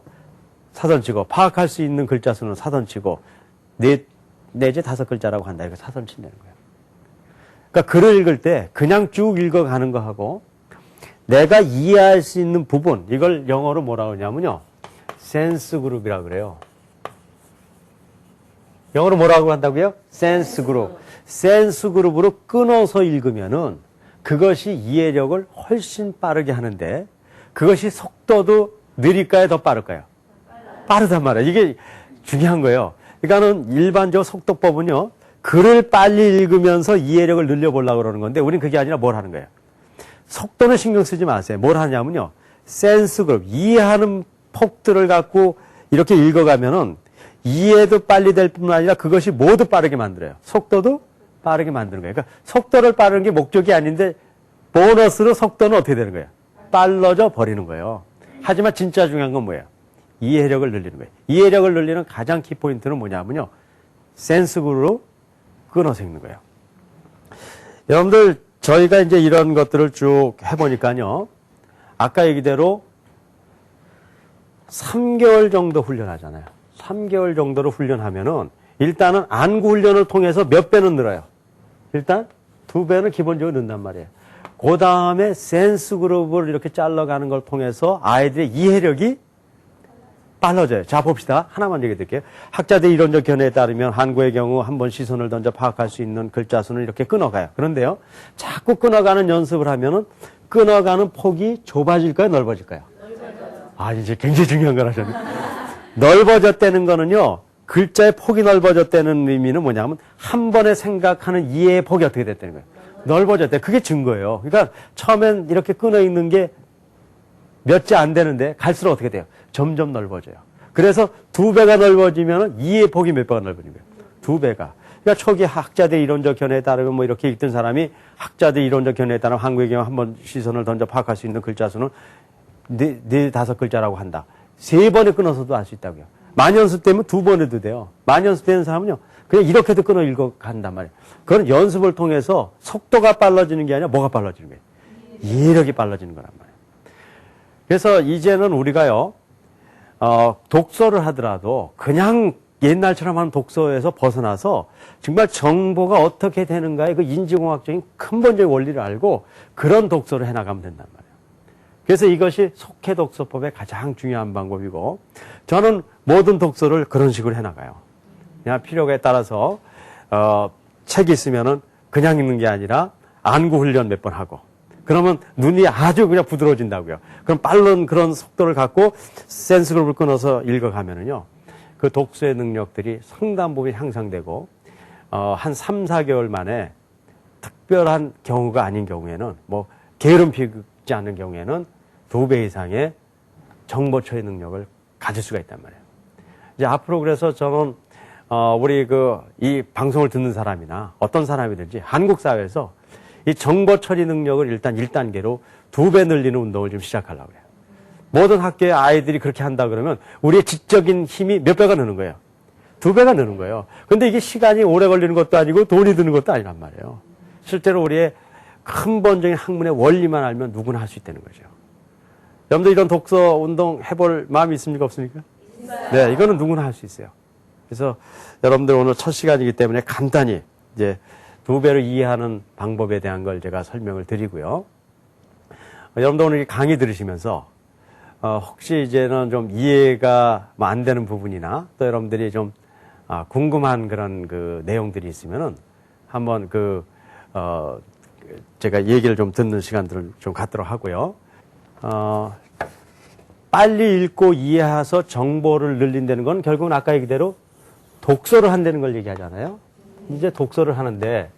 사선 치고, 파악할 수 있는 글자 수는 사선 치고, 내지 5글자라고 한다. 이거 사선 친다는 거예요. 그러니까 글을 읽을 때 그냥 쭉 읽어가는 거하고 내가 이해할 수 있는 부분, 이걸 영어로 뭐라고 하냐면요. 센스 그룹이라고 그래요. 영어로 뭐라고 한다고요? 센스 그룹. 센스 그룹으로 끊어서 읽으면은 그것이 이해력을 훨씬 빠르게 하는데 그것이 속도도 느릴까요? 더 빠를까요? 빠르단 말이에요. 이게 중요한 거예요. 그러니까는 일반적 속도법은요. 글을 빨리 읽으면서 이해력을 늘려보려고 그러는 건데 우리는 그게 아니라 뭘 하는 거예요? 속도는 신경 쓰지 마세요. 뭘 하냐면요. 센스 그룹, 이해하는 폭들을 갖고 이렇게 읽어가면은 이해도 빨리 될 뿐만 아니라 그것이 모두 빠르게 만들어요. 속도도 빠르게 만드는 거예요. 그러니까 속도를 빠르는 게 목적이 아닌데 보너스로 속도는 어떻게 되는 거예요? 빨라져 버리는 거예요. 하지만 진짜 중요한 건 뭐예요? 이해력을 늘리는 거예요. 이해력을 늘리는 가장 키포인트는 뭐냐면요. 센스 그룹으로 끊어서 읽는 거예요. 여러분들 저희가 이제 이런 것들을 쭉 해보니까요. 아까 얘기대로 3개월 정도 훈련하잖아요. 3개월 정도로 훈련하면은 일단은 안구 훈련을 통해서 몇 배는 늘어요. 일단 2배는 기본적으로 는단 말이에요. 그 다음에 센스 그룹을 이렇게 잘라가는 걸 통해서 아이들의 이해력이 빨라져요. 자, 봅시다. 하나만 얘기해 드릴게요. 학자들의 이론적 견해에 따르면 한국의 경우 한 번 시선을 던져 파악할 수 있는 글자 수는 이렇게 끊어가요. 그런데요, 자꾸 끊어가는 연습을 하면은 끊어가는 폭이 좁아질까요? 넓어질까요? 넓어져요. 아, 이제 굉장히 중요한 걸 하셨네. 넓어졌다는 거는요, 글자의 폭이 넓어졌다는 의미는 뭐냐면 한 번에 생각하는 이해의 폭이 어떻게 됐다는 거예요. 넓어졌다. 그게 증거예요. 그러니까 처음엔 이렇게 끊어 있는 게 몇 자 안 되는데 갈수록 어떻게 돼요? 점점 넓어져요. 그래서 2배가 넓어지면 이해의 폭이 몇 배가 넓어진 거예요? 2배가. 그러니까 초기 학자들의 이론적 견해에 따르면 뭐 이렇게 읽던 사람이 학자들의 이론적 견해에 따르면 한국의 경우 한번 시선을 던져 파악할 수 있는 글자 수는 4-5글자라고 한다. 3번에 끊어서도 알 수 있다고요. 많이 연습되면 2번 해도 돼요. 많이 연습되는 사람은요. 그냥 이렇게도 끊어 읽어간단 말이에요. 그건 연습을 통해서 속도가 빨라지는 게 아니라 뭐가 빨라지는 거예요? 이해력이 빨라지는 거란 말이에요. 그래서 이제는 우리가요. 독서를 하더라도 그냥 옛날처럼 하는 독서에서 벗어나서 정말 정보가 어떻게 되는가의 그 인지공학적인 근본적인 원리를 알고 그런 독서를 해나가면 된단 말이에요. 그래서 이것이 속해 독서법의 가장 중요한 방법이고 저는 모든 독서를 그런 식으로 해나가요. 그냥 필요에 따라서 책이 있으면은 그냥 읽는 게 아니라 안구 훈련 몇 번 하고 그러면 눈이 아주 그냥 부드러워진다고요. 그럼 빠른 그런 속도를 갖고 센스 그룹을 끊어서 읽어가면은요. 그 독서의 능력들이 상당 부분 향상되고 한 3-4개월 만에 특별한 경우가 아닌 경우에는 뭐 게으름 피우지 않는 경우에는 2배 이상의 정보 처리 능력을 가질 수가 있단 말이에요. 이제 앞으로 그래서 저는 우리 이 방송을 듣는 사람이나 어떤 사람이든지 한국 사회에서 이 정보 처리 능력을 일단 1단계로 2배 늘리는 운동을 좀 시작하려고 해요. 모든 학교의 아이들이 그렇게 한다 그러면 우리의 지적인 힘이 몇 배가 느는 거예요. 2배가 느는 거예요. 근데 이게 시간이 오래 걸리는 것도 아니고 돈이 드는 것도 아니란 말이에요. 실제로 우리의 근본적인 학문의 원리만 알면 누구나 할 수 있다는 거죠. 여러분들 이런 독서 운동 해볼 마음이 있습니까? 없습니까? 네, 이거는 누구나 할 수 있어요. 그래서 여러분들 오늘 첫 시간이기 때문에 간단히 이제 2배로 이해하는 방법에 대한 걸 제가 설명을 드리고요. 여러분들 오늘 강의 들으시면서 혹시 이제는 좀 이해가 안 되는 부분이나 또 여러분들이 좀 궁금한 그런 그 내용들이 있으면은 한번 제가 얘기를 좀 듣는 시간들을 좀 갖도록 하고요. 빨리 읽고 이해해서 정보를 늘린다는 건 결국은 아까 얘기대로 독서를 한다는 걸 얘기하잖아요. 이제 독서를 하는데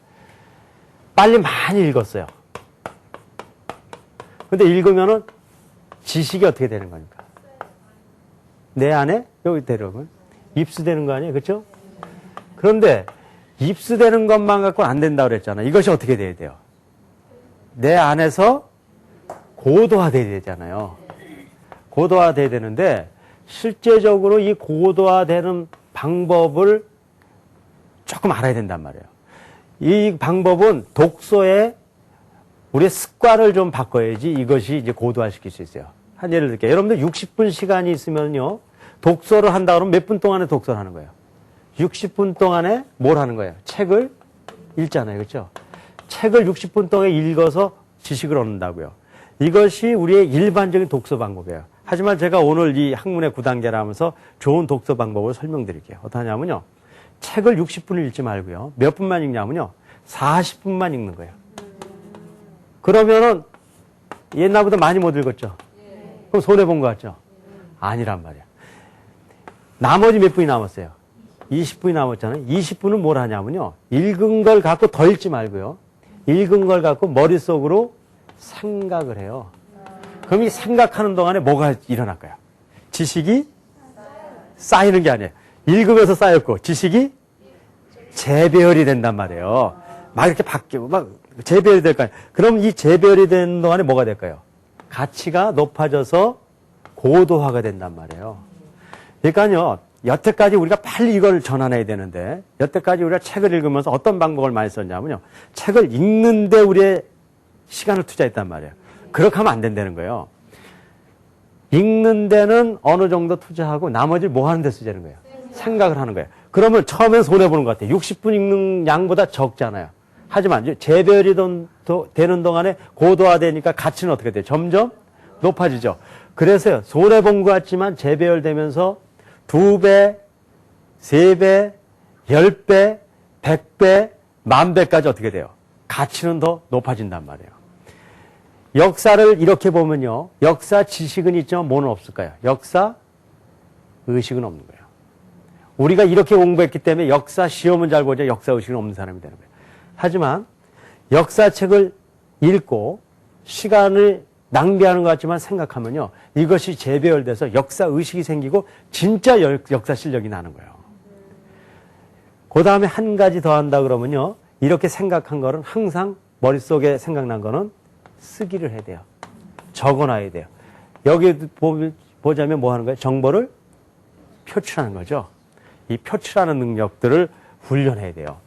빨리 많이 읽었어요. 근데 읽으면은 지식이 어떻게 되는 거니까? 내 안에 여기 데려오면 입수되는 거 아니에요? 그렇죠? 그런데 입수되는 것만 갖고는 안 된다고 그랬잖아. 이것이 어떻게 돼야 돼요? 내 안에서 고도화돼야 되잖아요. 고도화돼야 되는데 실제적으로 이 고도화되는 방법을 조금 알아야 된단 말이에요. 이 방법은 독서에 우리의 습관을 좀 바꿔야지 이것이 이제 고도화시킬 수 있어요. 한 예를 들게요. 여러분들 60분 시간이 있으면요. 독서를 한다 그러면 몇 분 동안에 독서를 하는 거예요? 60분 동안에 뭘 하는 거예요? 책을 읽잖아요. 그렇죠? 책을 60분 동안에 읽어서 지식을 얻는다고요. 이것이 우리의 일반적인 독서 방법이에요. 하지만 제가 오늘 이 학문의 9단계를 하면서 좋은 독서 방법을 설명드릴게요. 어떠냐면요. 책을 60분을 읽지 말고요. 몇 분만 읽냐면요. 40분만 읽는 거예요. 그러면은 옛날보다 많이 못 읽었죠? 그럼 손해본 것 같죠? 아니란 말이야. 나머지 몇 분이 남았어요? 20분이 남았잖아요. 20분은 뭘 하냐면요. 읽은 걸 갖고 더 읽지 말고요. 읽은 걸 갖고 머릿속으로 생각을 해요. 그럼 이 생각하는 동안에 뭐가 일어날까요? 지식이 쌓이는 게 아니에요. 읽으면서 쌓였고 지식이 재배열이 된단 말이에요. 막 이렇게 바뀌고 막 재배열이 될까요? 그럼 이 재배열이 되는 동안에 뭐가 될까요? 가치가 높아져서 고도화가 된단 말이에요. 그러니까요. 여태까지 우리가 빨리 이걸 전환해야 되는데 여태까지 우리가 책을 읽으면서 어떤 방법을 많이 썼냐면요. 책을 읽는데 우리의 시간을 투자했단 말이에요. 그렇게 하면 안 된다는 거예요. 읽는 데는 어느 정도 투자하고 나머지를 뭐 하는 데 쓰자는 거예요? 생각을 하는 거예요. 그러면 처음엔 손해보는 것 같아요. 60분 읽는 양보다 적잖아요. 하지만 재배열이 되는 동안에 고도화되니까 가치는 어떻게 돼요? 점점 높아지죠. 그래서요. 손해본 것 같지만 재배열되면서 2배, 3배, 10배, 100배, 10,000배까지 어떻게 돼요? 가치는 더 높아진단 말이에요. 역사를 이렇게 보면요. 역사 지식은 있지만 뭐는 없을까요? 역사 의식은 없는 거예요. 우리가 이렇게 공부했기 때문에 역사 시험은 잘 보죠. 역사 의식은 없는 사람이 되는 거예요. 하지만 역사책을 읽고 시간을 낭비하는 것 같지만 생각하면요. 이것이 재배열돼서 역사 의식이 생기고 진짜 역사 실력이 나는 거예요. 그 다음에 한 가지 더 한다 그러면요. 이렇게 생각한 거는 항상 머릿속에 생각난 거는 쓰기를 해야 돼요. 적어놔야 돼요. 여기 보자면 뭐 하는 거예요? 정보를 표출하는 거죠. 이 표출하는 능력들을 훈련해야 돼요.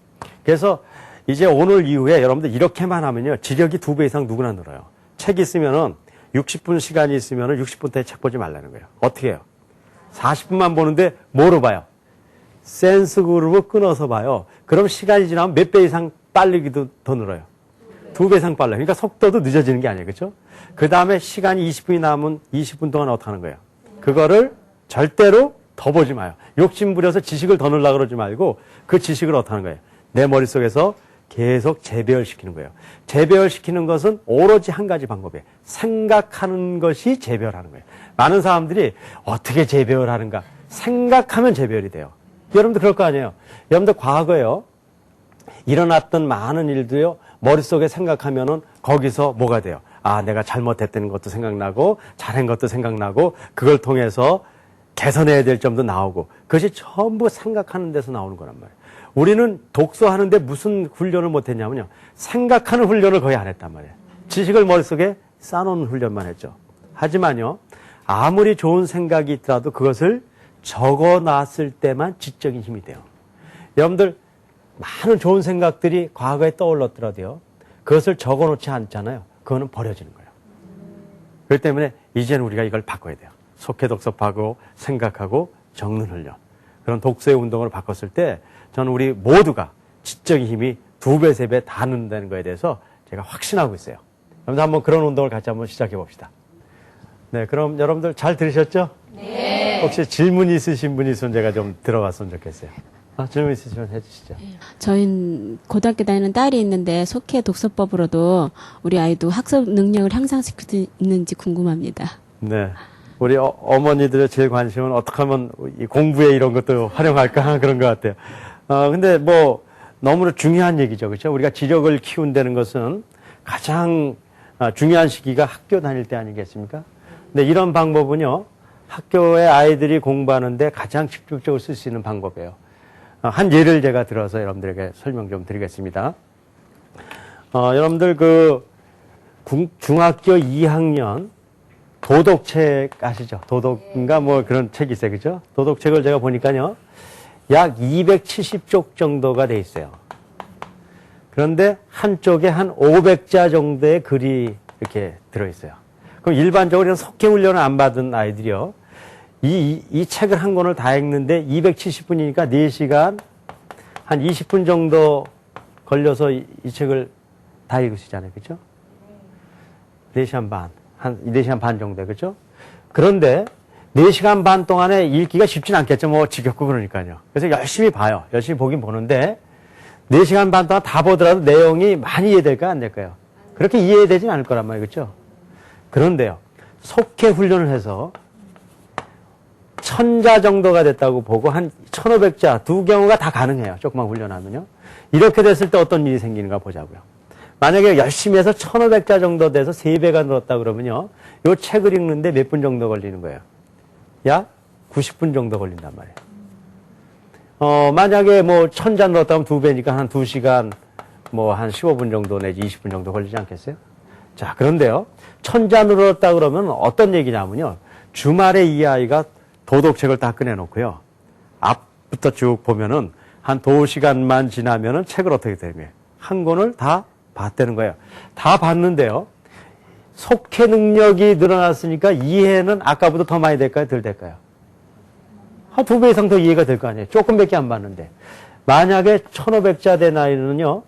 그래서 이제 오늘 이후에 여러분들 이렇게만 하면요. 지력이 2배 이상 누구나 늘어요. 책이 있으면은 60분 시간이 있으면은 60분대에 책 보지 말라는 거예요. 어떻게 해요? 40분만 보는데 뭐로 봐요? 센스 그룹을 끊어서 봐요. 그럼 시간이 지나면 몇 배 이상 빨리기도 더 늘어요. 2배 이상 빨라요. 그러니까 속도도 늦어지는 게 아니에요. 그렇죠? 그 다음에 시간이 20분이 남은 20분 동안 어떻게 하는 거예요? 그거를 절대로 더 보지 마요. 욕심 부려서 지식을 더 넣으려고 그러지 말고 그 지식을 어떻게 하는 거예요? 내 머릿속에서 계속 재배열시키는 거예요. 재배열시키는 것은 오로지 한 가지 방법이에요. 생각하는 것이 재배열하는 거예요. 많은 사람들이 어떻게 재배열하는가? 생각하면 재배열이 돼요. 여러분들 그럴 거 아니에요? 여러분들 과거에요. 일어났던 많은 일도요. 머릿속에 생각하면은 거기서 뭐가 돼요? 아, 내가 잘못했던 것도 생각나고 잘한 것도 생각나고 그걸 통해서 개선해야 될 점도 나오고 그것이 전부 생각하는 데서 나오는 거란 말이에요. 우리는 독서하는데 무슨 훈련을 못했냐면요. 생각하는 훈련을 거의 안 했단 말이에요. 지식을 머릿속에 쌓아놓는 훈련만 했죠. 하지만요. 아무리 좋은 생각이 있더라도 그것을 적어놨을 때만 지적인 힘이 돼요. 여러분들 많은 좋은 생각들이 과거에 떠올랐더라도요. 그것을 적어놓지 않잖아요. 그거는 버려지는 거예요. 그렇기 때문에 이제는 우리가 이걸 바꿔야 돼요. 속해 독서하고 생각하고 적는 훈련. 그런 독서의 운동을 바꿨을 때 저는 우리 모두가 지적인 힘이 2배, 3배 다 는다는 거에 대해서 제가 확신하고 있어요. 여러분들 한번 그런 운동을 같이 한번 시작해 봅시다. 네, 그럼 여러분들 잘 들으셨죠? 네. 혹시 질문이 있으신 분이 있으면 제가 좀 들어봤으면 좋겠어요. 질문 있으시면 해주시죠. 저희 고등학교 다니는 딸이 있는데 속해 독서법으로도 우리 아이도 학습 능력을 향상시킬 수 있는지 궁금합니다. 네. 우리 어머니들의 제일 관심은 어떻게 하면 이 공부에 이런 것도 활용할까 그런 것 같아요. 근데 뭐 너무나 중요한 얘기죠. 그렇죠? 우리가 지력을 키운다는 것은 가장 중요한 시기가 학교 다닐 때 아니겠습니까? 근데 이런 방법은요, 학교에 아이들이 공부하는데 가장 직접적으로 쓸 수 있는 방법이에요. 한 예를 제가 들어서 여러분들에게 설명 좀 드리겠습니다. 여러분들 중학교 2학년 도덕책 아시죠? 도덕인가 뭐 그런 책이 있어요. 그죠? 도덕책을 제가 보니까요, 약 270쪽 정도가 돼 있어요. 그런데 한쪽에 한 500자 정도의 글이 이렇게 들어있어요. 그럼 일반적으로 속해 훈련을 안 받은 아이들이요, 이 책을 한 권을 다 읽는데 270분이니까 4시간 한 20분 정도 걸려서 이 책을 다 읽을 수 있잖아요. 그죠? 4시간 반. 한 4시간 반 정도, 그죠? 그런데 4시간 반 동안에 읽기가 쉽진 않겠죠. 뭐 지겹고 그러니까요. 그래서 열심히 봐요. 열심히 보긴 보는데 4시간 반 동안 다 보더라도 내용이 많이 이해될까요? 안 될까요? 그렇게 이해되진 않을 거란 말이에요. 그죠? 그런데요, 속해 훈련을 해서 1000자 정도가 됐다고 보고 한 1500자, 두 경우가 다 가능해요. 조금만 훈련하면요. 이렇게 됐을 때 어떤 일이 생기는가 보자고요. 만약에 열심히 해서 1500자 정도 돼서 3배가 늘었다 그러면요, 요 책을 읽는데 몇 분 정도 걸리는 거예요? 약 90분 정도 걸린단 말이에요. 만약에 뭐 1000자 늘었다면 2배니까 한 2시간 뭐 한 15분 정도 내지 20분 정도 걸리지 않겠어요? 자, 그런데요, 1000자 늘었다 그러면 어떤 얘기냐면요, 주말에 이 아이가 도덕책을 다 꺼내놓고요, 앞부터 쭉 보면은 한 2시간만 지나면은 책을 어떻게 되면 한 권을 다 봤다는 거예요. 다 봤는데요, 속해 능력이 늘어났으니까 이해는 아까보다 더 많이 될까요? 덜 될까요? 한 2배 이상 더 이해가 될 거 아니에요. 조금밖에 안 봤는데. 만약에 1500자 된 아이는요,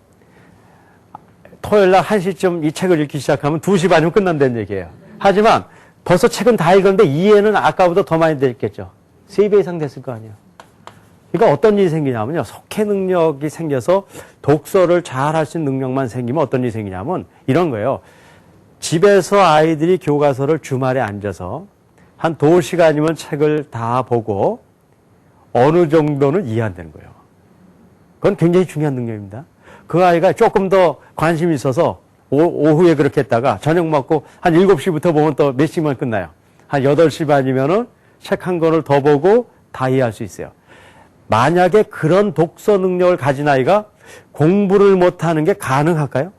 토요일 날 1시쯤 이 책을 읽기 시작하면 2시 반이면 끝난다는 얘기예요. 하지만 벌써 책은 다 읽었는데 이해는 아까보다 더 많이 됐겠죠. 3배 이상 됐을 거 아니에요. 그러니까 어떤 일이 생기냐면요, 속해 능력이 생겨서 독서를 잘 할 수 있는 능력만 생기면 어떤 일이 생기냐면 이런 거예요. 집에서 아이들이 교과서를 주말에 앉아서 한 2시간이면 책을 다 보고 어느 정도는 이해한다는 거예요. 그건 굉장히 중요한 능력입니다. 그 아이가 조금 더 관심이 있어서 오후에 그렇게 했다가 저녁 먹고 한 7시부터 보면 또 몇 시면 끝나요. 한 8시 반이면은 책 한 권을 더 보고 다 이해할 수 있어요. 만약에 그런 독서 능력을 가진 아이가 공부를 못하는 게 가능할까요?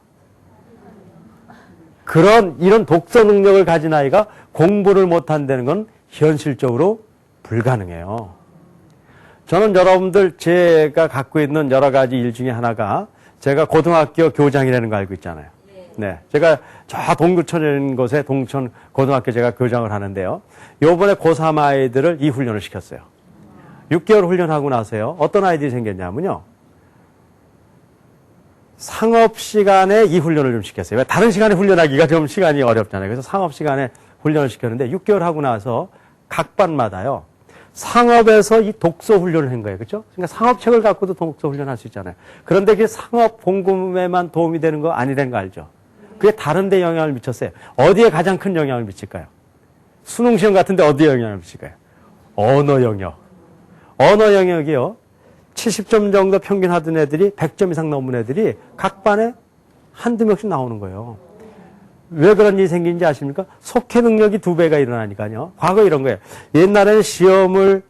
이런 독서 능력을 가진 아이가 공부를 못한다는 건 현실적으로 불가능해요. 저는 여러분들 제가 갖고 있는 여러 가지 일 중에 하나가 제가 고등학교 교장이라는 거 알고 있잖아요. 네. 제가 저 동두천이라는 곳에 동천 고등학교 제가 교장을 하는데요. 요번에 고3 아이들을 이 훈련을 시켰어요. 6개월 훈련하고 나서요, 어떤 아이들이 생겼냐면요, 상업 시간에 이 훈련을 좀 시켰어요. 다른 시간에 훈련하기가 좀 시간이 어렵잖아요. 그래서 상업 시간에 훈련을 시켰는데 6개월 하고 나서 각 반마다요, 상업에서 이 독서 훈련을 한 거예요. 그렇죠? 그러니까 상업책을 갖고도 독서 훈련할 수 있잖아요. 그런데 그게 상업 공부에만 도움이 되는 거 아니라는 거 알죠? 그게 다른 데 영향을 미쳤어요. 어디에 가장 큰 영향을 미칠까요? 수능 시험 같은데 어디에 영향을 미칠까요? 언어 영역. 언어 영역이요, 70점 정도 평균 하던 애들이 100점 이상 넘은 애들이 각 반에 한두 명씩 나오는 거예요. 왜 그런 일이 생긴지 아십니까? 속해 능력이 2배가 일어나니까요. 과거 이런 거예요. 옛날에는 시험을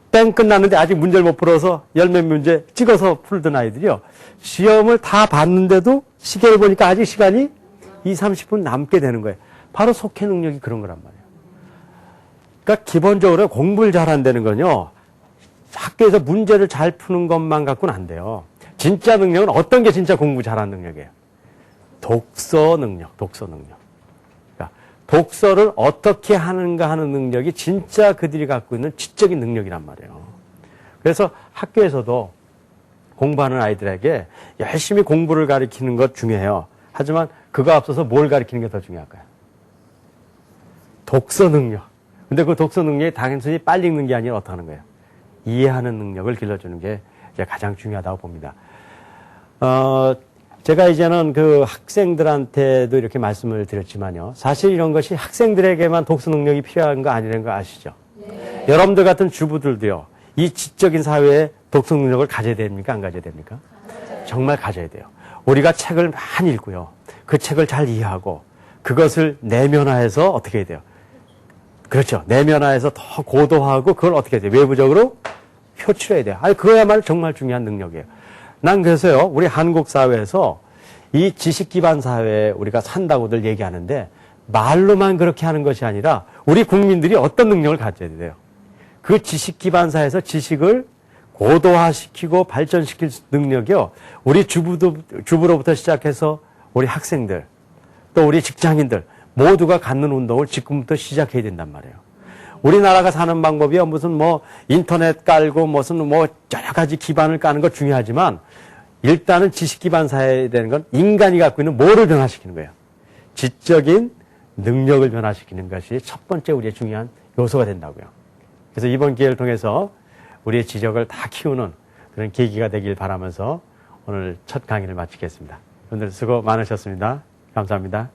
땡 끝났는데 아직 문제를 못 풀어서 열몇 문제 찍어서 풀던 아이들이요, 시험을 다 봤는데도 시계를 보니까 아직 시간이 20-30분 남게 되는 거예요. 바로 속해 능력이 그런 거란 말이에요. 그러니까 기본적으로 공부를 잘한다는 건요, 학교에서 문제를 잘 푸는 것만 갖고는 안 돼요. 진짜 능력은 어떤 게 진짜 공부 잘하는 능력이에요? 독서 능력. 그러니까 독서를 어떻게 하는가 하는 능력이 진짜 그들이 갖고 있는 지적인 능력이란 말이에요. 그래서 학교에서도 공부하는 아이들에게 열심히 공부를 가르치는 것 중요해요. 하지만 그거 앞서서 뭘 가르치는 게 더 중요할까요? 독서 능력. 근데 그 독서 능력이 단순히 빨리 읽는 게 아니라 어떻게 하는 거예요? 이해하는 능력을 길러주는 게 이제 가장 중요하다고 봅니다. 제가 이제는 그 학생들한테도 이렇게 말씀을 드렸지만요, 사실 이런 것이 학생들에게만 독서 능력이 필요한 거 아니라는 거 아시죠? 네. 여러분들 같은 주부들도요, 이 지적인 사회에 독서 능력을 가져야 됩니까? 안 가져야 됩니까? 정말 가져야 돼요. 우리가 책을 많이 읽고요. 그 책을 잘 이해하고 그것을 내면화해서 어떻게 해야 돼요? 그렇죠. 내면화해서 더 고도화하고 그걸 어떻게 해야 돼요? 외부적으로 표출해야 돼요. 아니, 그거야말로 정말 중요한 능력이에요. 난 그래서요, 우리 한국 사회에서 이 지식 기반 사회에 우리가 산다고들 얘기하는데 말로만 그렇게 하는 것이 아니라 우리 국민들이 어떤 능력을 가져야 돼요? 그 지식 기반 사회에서 지식을 고도화시키고 발전시킬 능력이요. 우리 주부로부터 시작해서 우리 학생들, 또 우리 직장인들 모두가 갖는 운동을 지금부터 시작해야 된단 말이에요. 우리나라가 사는 방법이요. 무슨 뭐 인터넷 깔고 무슨 뭐 여러 가지 기반을 까는 거 중요하지만 일단은 지식 기반 사회에 되는 건 인간이 갖고 있는 뭐를 변화시키는 거예요. 지적인 능력을 변화시키는 것이 첫 번째 우리의 중요한 요소가 된다고요. 그래서 이번 기회를 통해서 우리의 지적을 다 키우는 그런 계기가 되길 바라면서 오늘 첫 강의를 마치겠습니다. 여러분들 수고 많으셨습니다. 감사합니다.